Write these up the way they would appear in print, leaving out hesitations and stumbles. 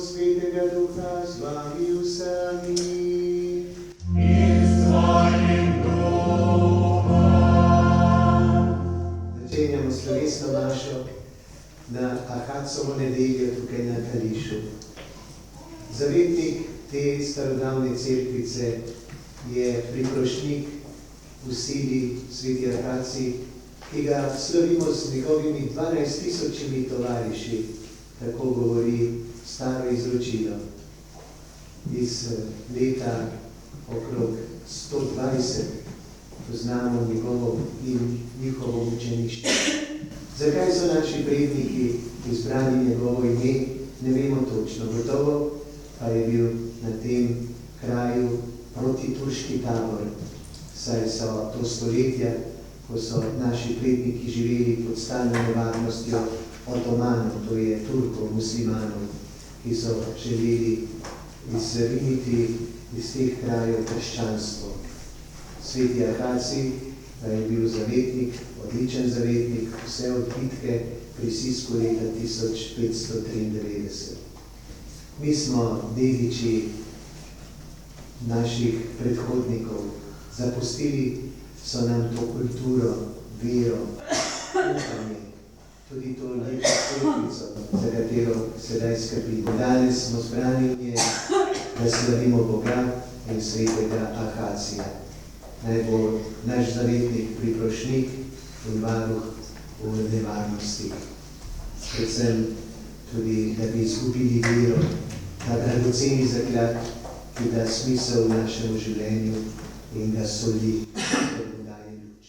Svetega Duha z vami vsemi. In s tvojim duhom. Začenjamo slovesno mašo na Ahadsovo nedeljo tukaj na Kališu. Zavetnik te starodavne cerkvice je priprošnjik v sili sveti Ahadsi, ki ga slavimo z njegovimi 12.000 tovariši, tako govori staro izročilo. Iz leta okrog 120 poznamo njegovo in njihovo učeništvo. Zakaj so naši predniki izbrali njegovo ime, ne vemo točno. Gotovo pa je bil na tem kraju protiturški tabor, saj so to stoletja, ko so naši predniki živeli pod stalno nevarnostjo Otomanov, to je Turkov, muslimanov, ki so želeli izriniti iz teh krajev krščanstvo. Sveti Ahadsi pa je bil zavetnik, odličen zavetnik, vse od bitke pri Sisku leta 1593. Mi smo dediči naših predhodnikov, zapustili so nam to kulturo, vero, upanje, tudi to lepo cerkvico, za katero sedaj skrbimo. Danes smo zbrani v njej, da slavimo Boga in svetega Ahadsija. Naj bo naš zavetnik priprošnik in varuh v nevarnosti. Predvsem tudi, da bi izgubili vero, ta dragoceni zaklad, ki da smisel v našemu življenju in ga soli, da mu daje luč.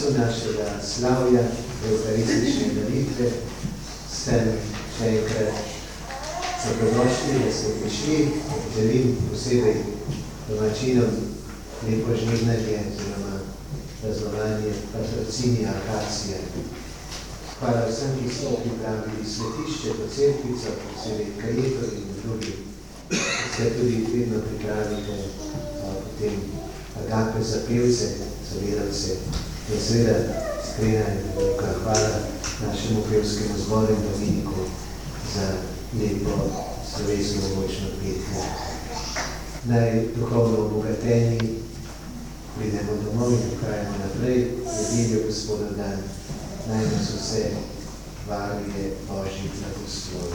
koncu našega slavja evkaristične molitve sem še enkrat dobrodošli, da ste prišli. Želim posebej domačinom lepo žniznanje oziroma praznovanje patrocinija akacije. Hvala vsem, ki so pripravili svetišče po cerkvico, posebej kajetor in drugi. Ste tudi vedno pripravite potem agape za pevce, zavedalce in seveda skrenja hvala našemu pevskemu zboru in Dominiku za lepo slovesno močno petje. Naj duhovno obogateni pridemo domov in pokrajamo naprej, nedeljo Gospodov dan. Naj nas vse varuje Božji blagoslov.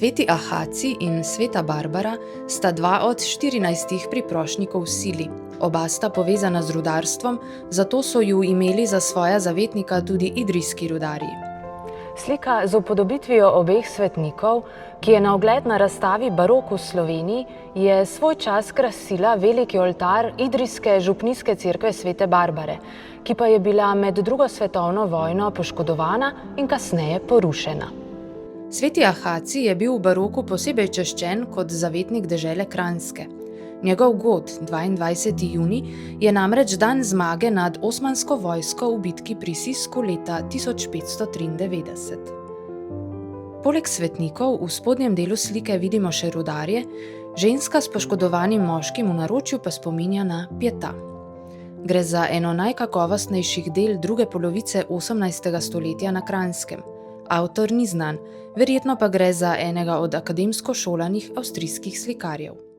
Sveti Ahaci in sveta Barbara sta dva od 14 priprošnjikov Sili. Oba sta povezana z rudarstvom, zato so ju imeli za svoja zavetnika tudi idrijski rudarji. Slika z upodobitvijo obeh svetnikov, ki je na ogled na razstavi Barok v Sloveniji, je svoj čas krasila veliki oltar idrijske župnijske cerkve Svete Barbare, ki pa je bila med drugo svetovno vojno poškodovana in kasneje porušena. Sveti Ahaci je bil v baroku posebej čaščen kot zavetnik dežele Kranjske. Njegov god, 22. junij, je namreč dan zmage nad osmansko vojsko v bitki pri Sisku leta 1593. Poleg svetnikov v spodnjem delu slike vidimo še rudarje, ženska s poškodovanim moškim v naročju pa spominja na Pieta. Gre za eno najkakovostnejših del druge polovice 18. stoletja na Kranjskem. Avtor ni znan, verjetno pa gre za enega od akademsko šolanih avstrijskih slikarjev.